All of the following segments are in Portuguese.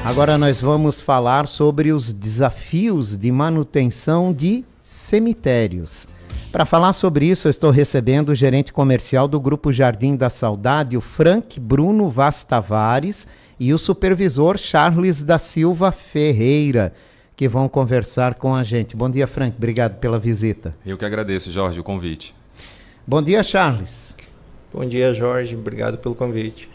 Agora nós vamos falar sobre os desafios de manutenção de cemitérios. Para falar sobre isso, eu estou recebendo o gerente comercial do Grupo Jardim da Saudade, o Frank Bruno Vaz Tavares, e o supervisor Charles da Silva Ferreira, que vão conversar com a gente. Bom dia, Frank. Obrigado pela visita. Eu que agradeço, Jorge, o convite. Bom dia, Charles. Bom dia, Jorge. Obrigado pelo convite.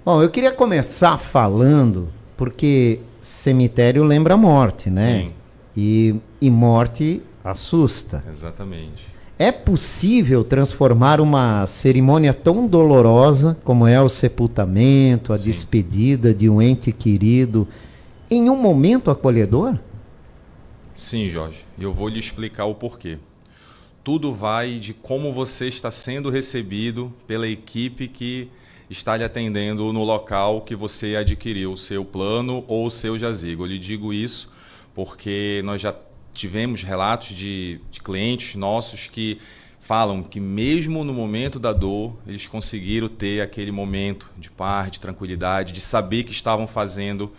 Bom, eu queria começar falando, porque cemitério lembra morte, né? Sim. E morte assusta. Exatamente. É possível transformar uma cerimônia tão dolorosa como é o sepultamento, a despedida de um ente querido, em um momento acolhedor? Sim, Jorge. E eu vou lhe explicar o porquê. Tudo vai de como você está sendo recebido pela equipe que está lhe atendendo no local que você adquiriu o seu plano ou o seu jazigo. Eu lhe digo isso porque nós já tivemos relatos de clientes nossos que falam que mesmo no momento da dor, eles conseguiram ter aquele momento de paz, de tranquilidade, de saber que estavam fazendo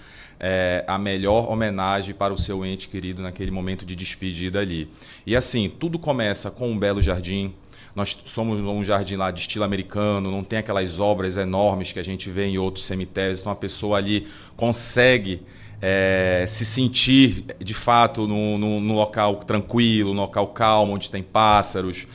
a melhor homenagem para o seu ente querido naquele momento de despedida ali. E assim, tudo começa com um belo jardim. Nós somos um jardim lá de estilo americano, não tem aquelas obras enormes que a gente vê em outros cemitérios, então a pessoa ali consegue se sentir de fato num local tranquilo, num local calmo, onde tem pássaros,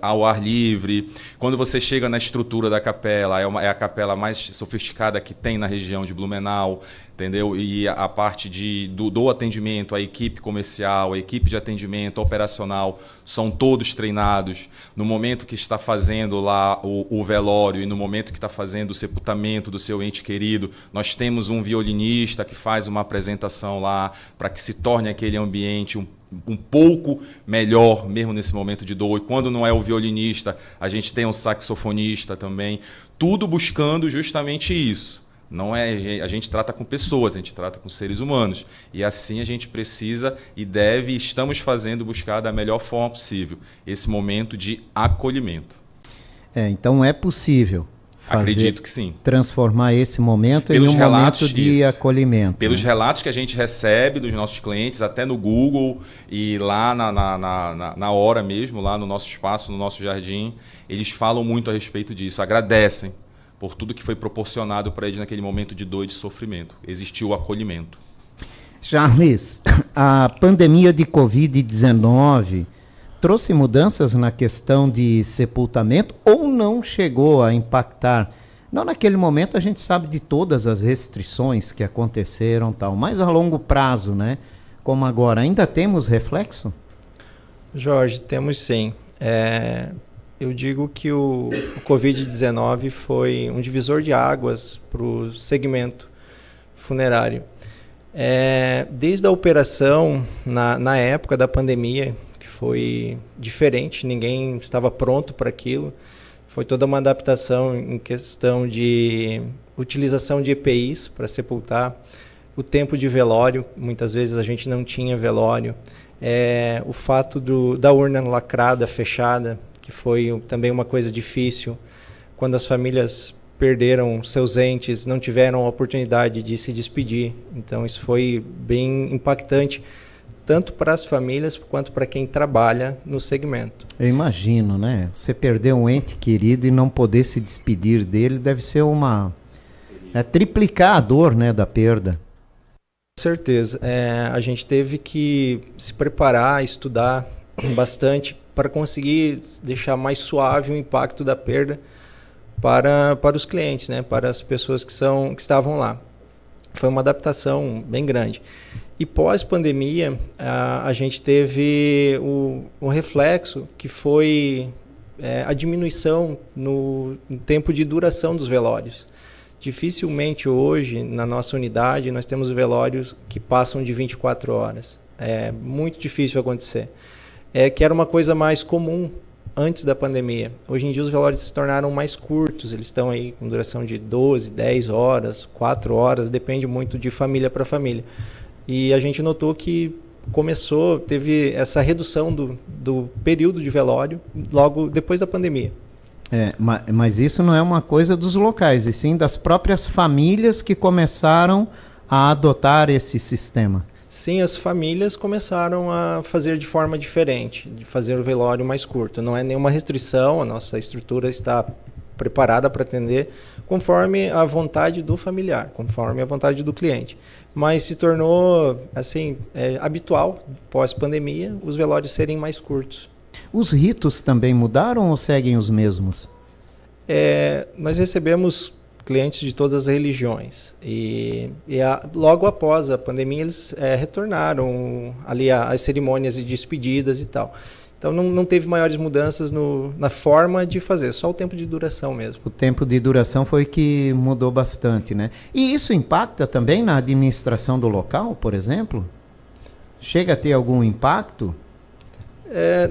ao ar livre. Quando você chega na estrutura da capela, é a capela mais sofisticada que tem na região de Blumenau, entendeu? E a parte do atendimento, a equipe comercial, a equipe de atendimento operacional, são todos treinados. No momento que está fazendo lá o velório e no momento que está fazendo o sepultamento do seu ente querido, nós temos um violinista que faz uma apresentação lá para que se torne aquele ambiente um pouco melhor, mesmo nesse momento de dor. E quando não é o violinista, a gente tem um saxofonista também, tudo buscando justamente isso. Não é, a gente trata com pessoas, a gente trata com seres humanos. E assim a gente precisa e deve, estamos fazendo, buscar da melhor forma possível esse momento de acolhimento. Então é possível acredito que sim. Transformar esse momento em um momento de acolhimento. Pelos relatos que a gente recebe dos nossos clientes, até no Google e lá na hora mesmo, lá no nosso espaço, no nosso jardim, eles falam muito a respeito disso, agradecem por tudo que foi proporcionado para eles naquele momento de dor e de sofrimento. Existiu o acolhimento. Charles, a pandemia de Covid-19 trouxe mudanças na questão de sepultamento ou não chegou a impactar? Não, naquele momento a gente sabe de todas as restrições que aconteceram, tal, mas a longo prazo, né? Como agora, ainda temos reflexo? Jorge, temos sim. Eu digo que o Covid-19 foi um divisor de águas para o segmento funerário. Desde a operação, na época da pandemia, que foi diferente, ninguém estava pronto para aquilo. Foi toda uma adaptação em questão de utilização de EPIs para sepultar, o tempo de velório, muitas vezes a gente não tinha velório, o fato da urna lacrada, fechada, que foi também uma coisa difícil, quando as famílias perderam seus entes, não tiveram a oportunidade de se despedir. Então isso foi bem impactante, tanto para as famílias quanto para quem trabalha no segmento. Eu imagino, né? Você perder um ente querido e não poder se despedir dele deve ser triplicar a dor, né, da perda. Com certeza. A gente teve que se preparar, estudar bastante para conseguir deixar mais suave o impacto da perda para os clientes, né, para as pessoas que estavam lá. Foi uma adaptação bem grande. E pós-pandemia, a gente teve o reflexo que foi a diminuição no tempo de duração dos velórios. Dificilmente hoje, na nossa unidade, nós temos velórios que passam de 24 horas. É muito difícil acontecer. Que era uma coisa mais comum antes da pandemia. Hoje em dia os velórios se tornaram mais curtos, eles estão aí com duração de 12, 10 horas, 4 horas, depende muito de família para família. E a gente notou que teve essa redução do período de velório logo depois da pandemia. Mas isso não é uma coisa dos locais, e sim das próprias famílias que começaram a adotar esse sistema? Sim, as famílias começaram a fazer de forma diferente, de fazer o velório mais curto. Não é nenhuma restrição, a nossa estrutura está preparada para atender conforme a vontade do familiar, conforme a vontade do cliente. Mas se tornou assim habitual, pós-pandemia, os velórios serem mais curtos. Os ritos também mudaram ou seguem os mesmos? Nós recebemos clientes de todas as religiões logo após a pandemia eles retornaram ali às cerimônias de despedidas e tal. Então não teve maiores mudanças na forma de fazer, só o tempo de duração mesmo. O tempo de duração foi que mudou bastante, né? E isso impacta também na administração do local, por exemplo? Chega a ter algum impacto?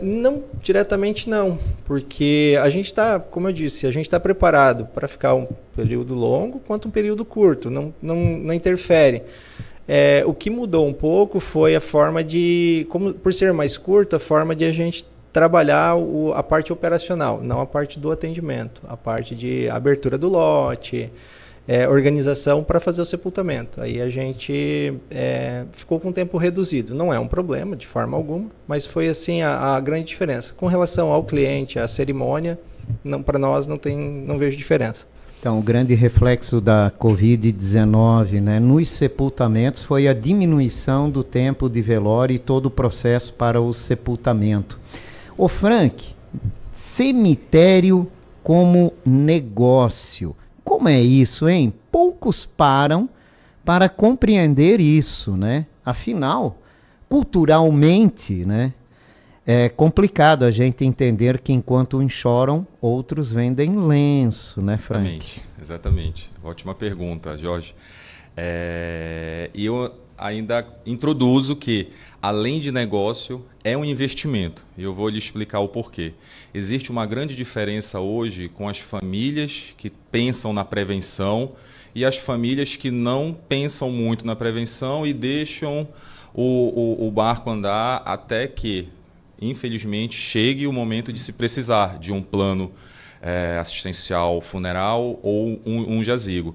Não, diretamente não, porque a gente está, como eu disse, a gente está preparado para ficar um período longo quanto um período curto, não interfere. O que mudou um pouco foi a forma por ser mais curto, a forma de a gente trabalhar a parte operacional, não a parte do atendimento, a parte de abertura do lote, organização para fazer o sepultamento. Aí a gente ficou com um tempo reduzido. Não é um problema de forma alguma, mas foi assim a grande diferença. Com relação ao cliente, à cerimônia, para nós não vejo diferença. Então, o grande reflexo da Covid-19, né, nos sepultamentos foi a diminuição do tempo de velório e todo o processo para o sepultamento. Ô Frank, cemitério como negócio. Como é isso, hein? Poucos param para compreender isso, né? Afinal, culturalmente, né, é complicado a gente entender que enquanto uns choram, outros vendem lenço, né, Frank? Exatamente. Ótima pergunta, Jorge. E eu ainda introduzo que, além de negócio, é um investimento. E eu vou lhe explicar o porquê. Existe uma grande diferença hoje com as famílias que pensam na prevenção e as famílias que não pensam muito na prevenção e deixam o barco andar até que, infelizmente, chegue o momento de se precisar de um plano assistencial funeral ou um jazigo.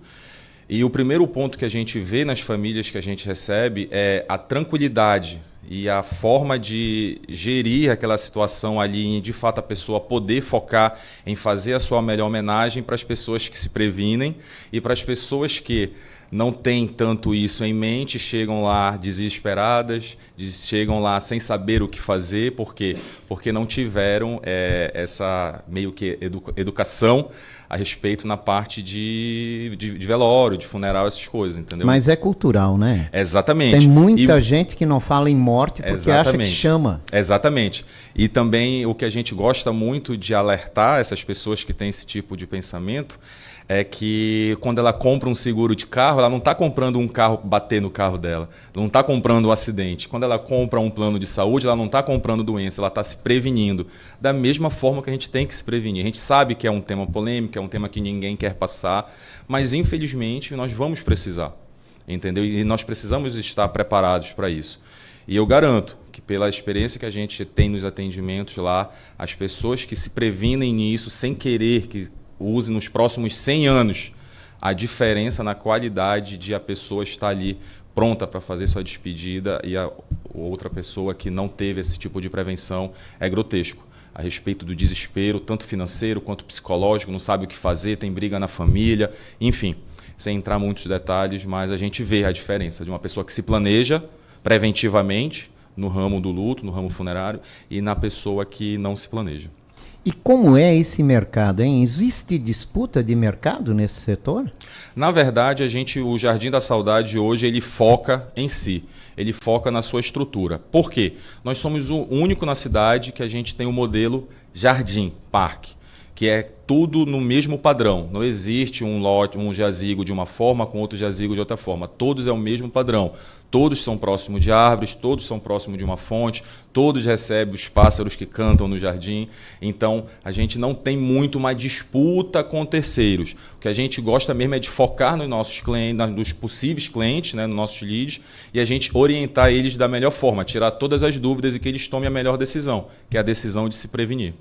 E o primeiro ponto que a gente vê nas famílias que a gente recebe é a tranquilidade e a forma de gerir aquela situação ali, em de fato a pessoa poder focar em fazer a sua melhor homenagem para as pessoas que se previnem e para as pessoas que não têm tanto isso em mente, chegam lá desesperadas, chegam lá sem saber o que fazer, porque não tiveram essa meio que educação a respeito na parte de velório, de funeral, essas coisas, entendeu? Mas é cultural, né? Exatamente. Tem muita gente que não fala em morte porque acha que chama. Exatamente. E também o que a gente gosta muito de alertar essas pessoas que têm esse tipo de pensamento é que quando ela compra um seguro de carro, ela não está comprando um carro bater no carro dela, não está comprando um acidente. Quando ela compra um plano de saúde, ela não está comprando doença, ela está se prevenindo. Da mesma forma que a gente tem que se prevenir. A gente sabe que é um tema polêmico, é um tema que ninguém quer passar, mas infelizmente nós vamos precisar, entendeu? E nós precisamos estar preparados para isso. E eu garanto que pela experiência que a gente tem nos atendimentos lá, as pessoas que se previnem nisso sem querer que use nos próximos 100 anos, a diferença na qualidade de a pessoa estar ali pronta para fazer sua despedida e a outra pessoa que não teve esse tipo de prevenção é grotesco. A respeito do desespero, tanto financeiro quanto psicológico, não sabe o que fazer, tem briga na família, enfim, sem entrar em muitos detalhes, mas a gente vê a diferença de uma pessoa que se planeja preventivamente no ramo do luto, no ramo funerário, e na pessoa que não se planeja. E como é esse mercado, hein? Existe disputa de mercado nesse setor? Na verdade, o Jardim da Saudade hoje ele foca em si, ele foca na sua estrutura. Por quê? Nós somos o único na cidade que a gente tem o modelo jardim, parque, que é tudo no mesmo padrão. Não existe um jazigo de uma forma com outro jazigo de outra forma. Todos é o mesmo padrão. Todos são próximos de árvores, todos são próximos de uma fonte, todos recebem os pássaros que cantam no jardim. Então, a gente não tem muito uma disputa com terceiros. O que a gente gosta mesmo é de focar nos nossos clientes, nos possíveis clientes, né, nos nossos leads, e a gente orientar eles da melhor forma, tirar todas as dúvidas e que eles tomem a melhor decisão, que é a decisão de se prevenir.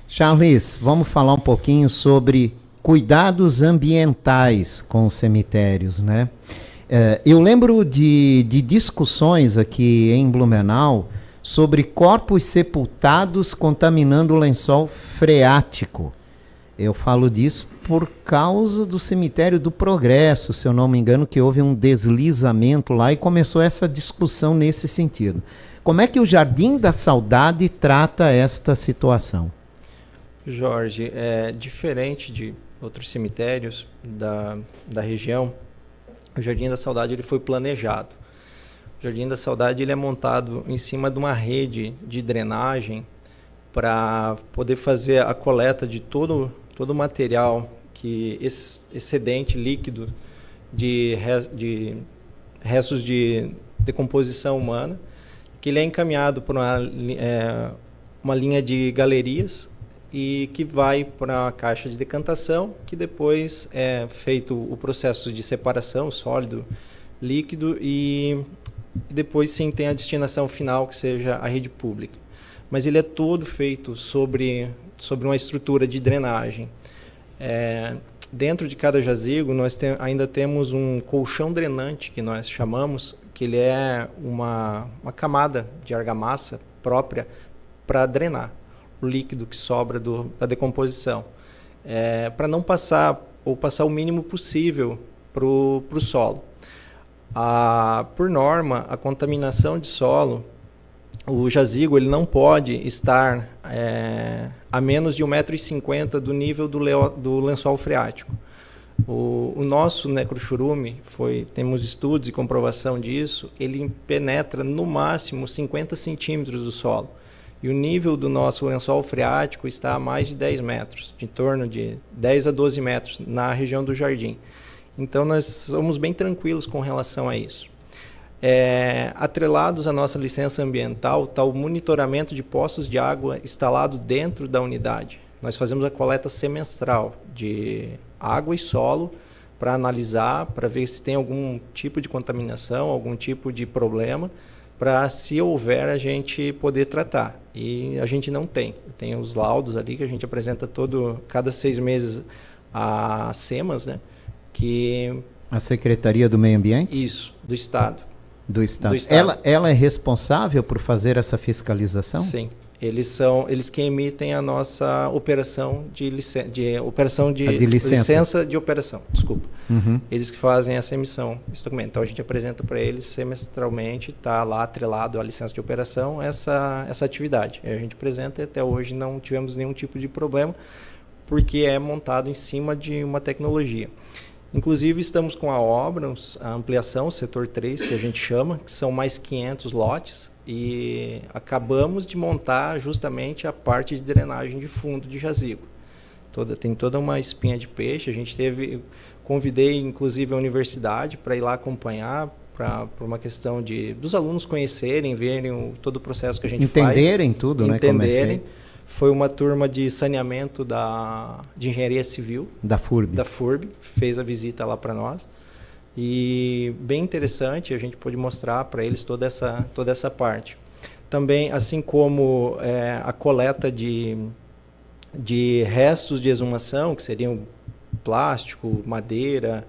Charles, vamos falar um pouquinho sobre cuidados ambientais com os cemitérios, né? Eu lembro de discussões aqui em Blumenau sobre corpos sepultados contaminando o lençol freático. Eu falo disso por causa do cemitério do Progresso, se eu não me engano, que houve um deslizamento lá e começou essa discussão nesse sentido. Como é que o Jardim da Saudade trata esta situação? Jorge, diferente de outros cemitérios da região, o Jardim da Saudade ele foi planejado. O Jardim da Saudade ele é montado em cima de uma rede de drenagem para poder fazer a coleta de todo o material excedente líquido de restos de decomposição humana, que ele é encaminhado por uma linha de galerias e que vai para a caixa de decantação, que depois é feito o processo de separação, sólido, líquido, e depois sim tem a destinação final, que seja a rede pública. Mas ele é todo feito sobre uma estrutura de drenagem. Dentro de cada jazigo, nós ainda temos um colchão drenante, que nós chamamos, que ele é uma camada de argamassa própria para drenar o líquido que sobra da decomposição, para não passar o mínimo possível para o solo. Por norma, a contaminação de solo, o jazigo ele não pode estar a menos de 1,50 m do nível do lençol freático. O nosso necrochurume, temos estudos e comprovação disso, ele penetra no máximo 50 centímetros do solo. E o nível do nosso lençol freático está a mais de 10 metros, de torno de 10 a 12 metros na região do jardim. Então nós somos bem tranquilos com relação a isso. Atrelados à nossa licença ambiental está o monitoramento de poços de água instalado dentro da unidade. Nós fazemos a coleta semestral de água e solo para analisar, para ver se tem algum tipo de contaminação, algum tipo de problema, para, se houver, a gente poder tratar. E a gente não tem. Tem os laudos ali que a gente apresenta cada 6 meses a SEMAS, né? A Secretaria do Meio Ambiente? Isso, do Estado. Do Estado. Ela é responsável por fazer essa fiscalização? Sim. Eles que emitem a nossa operação de licença de operação, desculpa. Uhum. Eles que fazem essa emissão desse documento. Então a gente apresenta para eles semestralmente, está lá atrelado à licença de operação essa atividade. A gente apresenta e até hoje não tivemos nenhum tipo de problema, porque é montado em cima de uma tecnologia. Inclusive estamos com a obra, a ampliação, setor 3, que a gente chama, que são mais 500 lotes, e acabamos de montar justamente a parte de drenagem de fundo de jazigo. Tem toda uma espinha de peixe. Convidei inclusive a universidade para ir lá acompanhar, por uma questão dos alunos conhecerem, verem todo o processo que a gente entenderem faz. Tudo, né? Como é feito. Foi uma turma de saneamento de engenharia civil. Da FURB. Da FURB, fez a visita lá para nós. E bem interessante, a gente pôde mostrar para eles toda essa parte. Também, assim como a coleta de restos de exumação, que seriam plástico, madeira,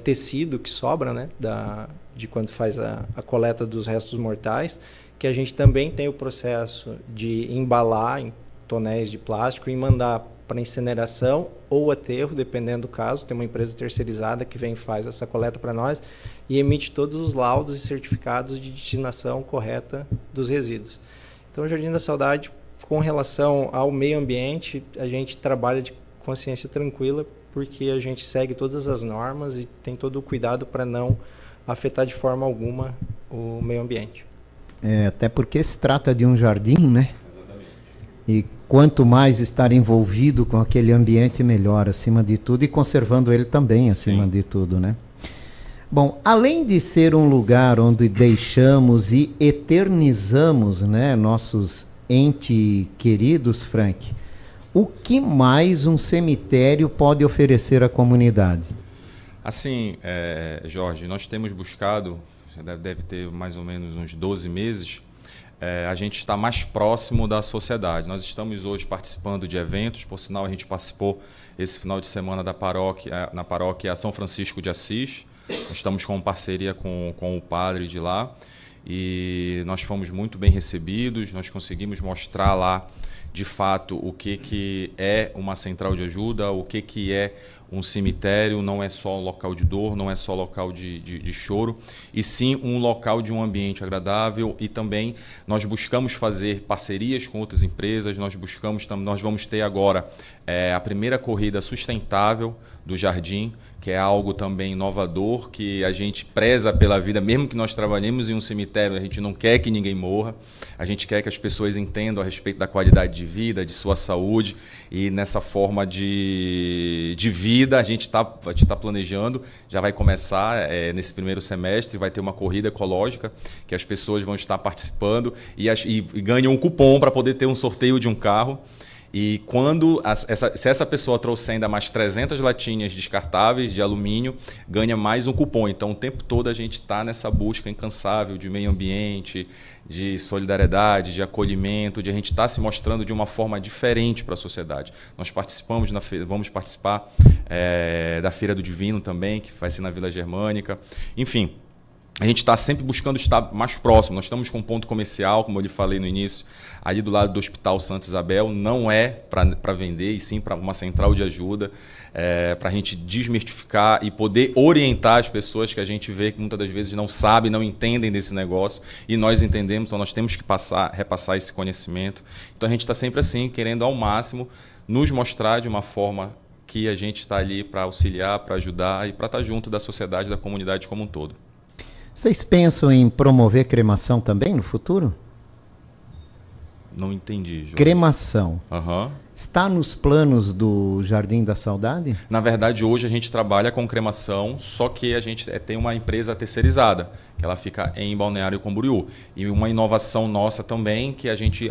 tecido que sobra, né, de quando faz a coleta dos restos mortais, que a gente também tem o processo de embalar em tonéis de plástico e mandar para incineração ou aterro, dependendo do caso. Tem uma empresa terceirizada que vem e faz essa coleta para nós e emite todos os laudos e certificados de destinação correta dos resíduos. Então, o Jardim da Saudade, com relação ao meio ambiente, a gente trabalha de consciência tranquila, porque a gente segue todas as normas e tem todo o cuidado para não afetar de forma alguma o meio ambiente. Até porque se trata de um jardim, né? Exatamente. E quanto mais estar envolvido com aquele ambiente, melhor, acima de tudo, e conservando ele também, acima de tudo, né? Bom, além de ser um lugar onde deixamos e eternizamos, né, nossos entes queridos, Frank, o que mais um cemitério pode oferecer à comunidade? Assim, Jorge, nós temos buscado, deve ter mais ou menos uns 12 meses, a gente está mais próximo da sociedade. Nós estamos hoje participando de eventos, por sinal a gente participou esse final de semana na paróquia São Francisco de Assis, Nós estamos com parceria com o padre de lá e nós fomos muito bem recebidos, nós conseguimos mostrar lá de fato o que é uma central de ajuda, o que é um cemitério, não é só um local de dor, não é só local de choro, e sim um local de um ambiente agradável. E também nós buscamos fazer parcerias com outras empresas, nós vamos ter agora a primeira corrida sustentável do Jardim, que é algo também inovador, que a gente preza pela vida, mesmo que nós trabalhemos em um cemitério, a gente não quer que ninguém morra, a gente quer que as pessoas entendam a respeito da qualidade de vida, de sua saúde, e nessa forma de vida a gente está planejando, já vai começar nesse primeiro semestre, vai ter uma corrida ecológica, que as pessoas vão estar participando e ganham um cupom para poder ter um sorteio de um carro. E se essa pessoa trouxer ainda mais 300 latinhas descartáveis de alumínio, ganha mais um cupom. Então, o tempo todo a gente está nessa busca incansável de meio ambiente, de solidariedade, de acolhimento, de a gente estar se mostrando de uma forma diferente para a sociedade. Nós participamos vamos participar da Feira do Divino também, que vai ser na Vila Germânica. Enfim, a gente está sempre buscando estar mais próximo. Nós estamos com um ponto comercial, como eu lhe falei no início, ali do lado do Hospital Santa Isabel. Não é para vender, e sim para uma central de ajuda, para a gente desmistificar e poder orientar as pessoas que a gente vê que muitas das vezes não sabem, não entendem desse negócio, e nós entendemos, então nós temos que repassar esse conhecimento. Então a gente está sempre assim, querendo ao máximo nos mostrar de uma forma que a gente está ali para auxiliar, para ajudar e para estar junto da sociedade, da comunidade como um todo. Vocês pensam em promover cremação também no futuro? Não entendi, João. Cremação. Uhum. Está nos planos do Jardim da Saudade? Na verdade, hoje a gente trabalha com cremação, só que a gente tem uma empresa terceirizada, que ela fica em Balneário Camboriú. E uma inovação nossa também, que a gente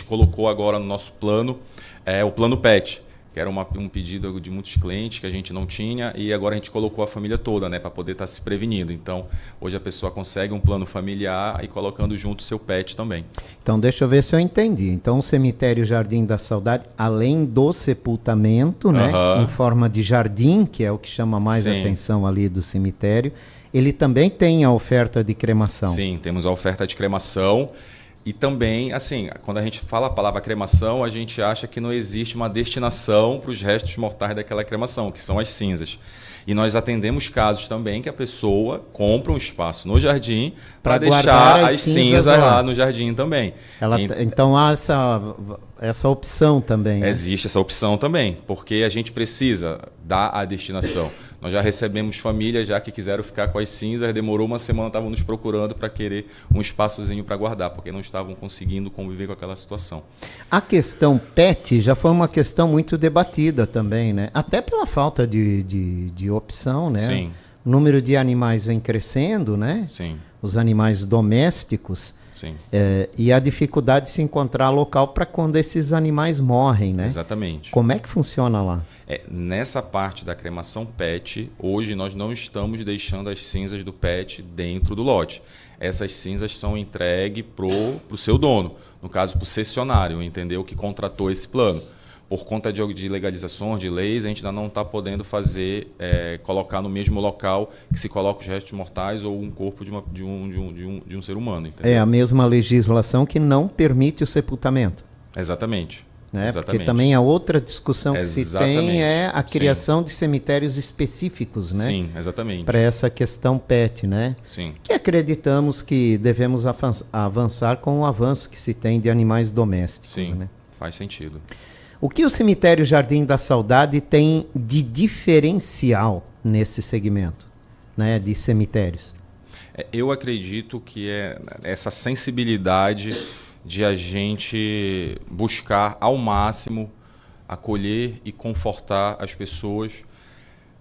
colocou agora no nosso plano, é o Plano PET, que era um pedido de muitos clientes que a gente não tinha, e agora a gente colocou a família toda, né, para poder estar se prevenindo. Então, hoje a pessoa consegue um plano familiar e colocando junto o seu pet também. Então, deixa eu ver se eu entendi. Então, o cemitério Jardim da Saudade, além do sepultamento, né, em forma de jardim, que é o que chama mais atenção ali do cemitério, ele também tem a oferta de cremação. Sim, temos a oferta de cremação. E também, assim, quando a gente fala a palavra cremação, a gente acha que não existe uma destinação para os restos mortais daquela cremação, que são as cinzas. E nós atendemos casos também que a pessoa compra um espaço no jardim para deixar as cinzas lá no jardim também. Então há essa opção também. Né? Existe essa opção também, porque a gente precisa dar a destinação. Nós já recebemos famílias já que quiseram ficar com as cinzas, demorou uma semana, estavam nos procurando para querer um espaçozinho para guardar, porque não estavam conseguindo conviver com aquela situação. A questão PET já foi uma questão muito debatida também, né? Até pela falta de opção, né? Sim. O número de animais vem crescendo, né? Sim. Os animais domésticos. Sim. E a dificuldade de se encontrar local para quando esses animais morrem, né? Exatamente. Como é que funciona lá? Nessa parte da cremação PET, hoje nós não estamos deixando as cinzas do PET dentro do lote. Essas cinzas são entregues para o seu dono, no caso para o cessionário, entendeu? Que contratou esse plano. Por conta de legalizações, de leis, a gente ainda não está podendo colocar no mesmo local que se coloca os restos mortais ou um corpo de um ser humano. Entendeu? É a mesma legislação que não permite o sepultamento. Exatamente. Né? Exatamente. Porque também a outra discussão que se tem é a criação de cemitérios específicos, né? Sim, exatamente. Para essa questão PET, né? Sim. Que acreditamos que devemos avançar com o avanço que se tem de animais domésticos. Sim, né? faz sentido. O que o cemitério Jardim da Saudade tem de diferencial nesse segmento, né, de cemitérios? Eu acredito que é essa sensibilidade de a gente buscar ao máximo acolher e confortar as pessoas,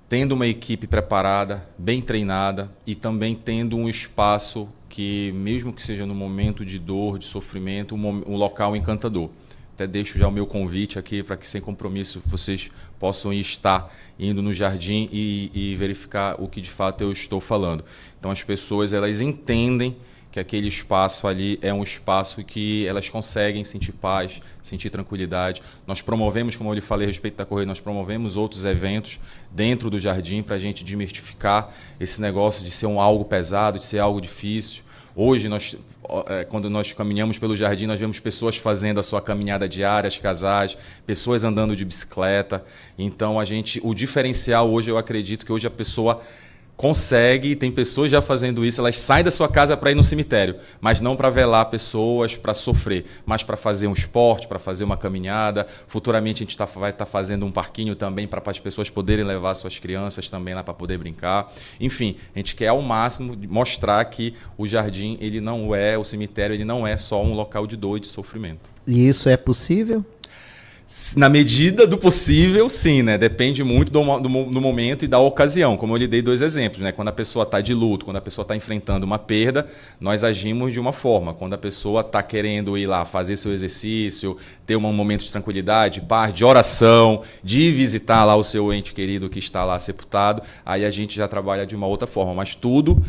tendo uma equipe preparada, bem treinada e também tendo um espaço que, mesmo que seja no momento de dor, de sofrimento, um local encantador. Até deixo já o meu convite aqui para que, sem compromisso, vocês possam estar indo no jardim e verificar o que de fato eu estou falando. Então, as pessoas elas entendem que aquele espaço ali é um espaço que elas conseguem sentir paz, sentir tranquilidade. Nós promovemos, como eu lhe falei a respeito da corrida, nós promovemos outros eventos dentro do jardim para a gente desmistificar esse negócio de ser algo pesado, de ser algo difícil. Hoje, quando nós caminhamos pelo jardim, nós vemos pessoas fazendo a sua caminhada diária, as casais, pessoas andando de bicicleta. Então, o diferencial hoje, eu acredito que hoje a pessoa consegue, tem pessoas já fazendo isso, elas saem da sua casa para ir no cemitério, mas não para velar pessoas, para sofrer, mas para fazer um esporte, para fazer uma caminhada. Futuramente a gente vai estar fazendo um parquinho também para as pessoas poderem levar suas crianças também lá para poder brincar. Enfim, a gente quer ao máximo mostrar que o jardim, o cemitério, ele não é só um local de dor e de sofrimento. E isso é possível? Na medida do possível, sim, né? Depende muito do momento e da ocasião. Como eu lhe dei 2 exemplos, né? Quando a pessoa está de luto, quando a pessoa está enfrentando uma perda, nós agimos de uma forma. Quando a pessoa está querendo ir lá fazer seu exercício, ter um momento de tranquilidade, paz, de oração, de visitar lá o seu ente querido que está lá sepultado, aí a gente já trabalha de uma outra forma. Mas tudo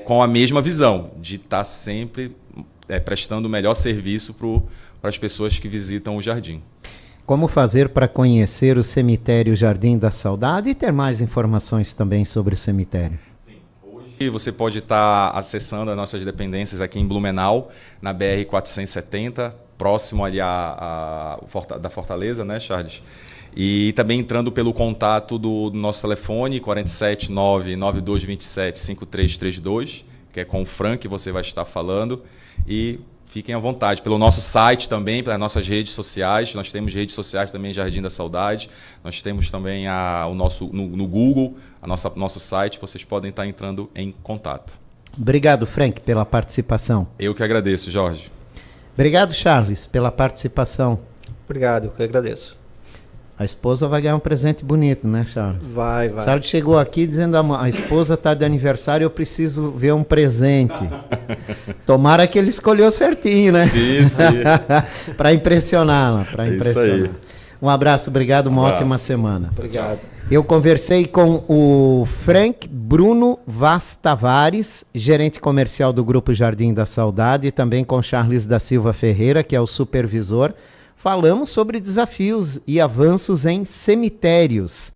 com a mesma visão, de estar sempre prestando o melhor serviço para as pessoas que visitam o jardim. Como fazer para conhecer o cemitério Jardim da Saudade e ter mais informações também sobre o cemitério? Sim. Hoje você pode estar acessando as nossas dependências aqui em Blumenau, na BR-470, próximo ali da Fortaleza, né, Charles? E também entrando pelo contato do nosso telefone, 479-9227-5332, que é com o Fran que você vai estar falando. E fiquem à vontade. Pelo nosso site também, pelas nossas redes sociais. Nós temos redes sociais também, Jardim da Saudade. Nós temos também no Google, nosso site. Vocês podem estar entrando em contato. Obrigado, Frank, pela participação. Eu que agradeço, Jorge. Obrigado, Charles, pela participação. Obrigado, eu que agradeço. A esposa vai ganhar um presente bonito, né, Charles? Vai. Charles chegou aqui dizendo: a esposa está de aniversário, eu preciso ver um presente. Tomara que ele escolheu certinho, né? Sim. Para impressioná-la. Isso aí. Um abraço, obrigado, uma ótima semana. Obrigado. Eu conversei com o Frank Bruno Vaz Tavares, gerente comercial do Grupo Jardim da Saudade, e também com Charles da Silva Ferreira, que é o supervisor. Falamos sobre desafios e avanços em cemitérios.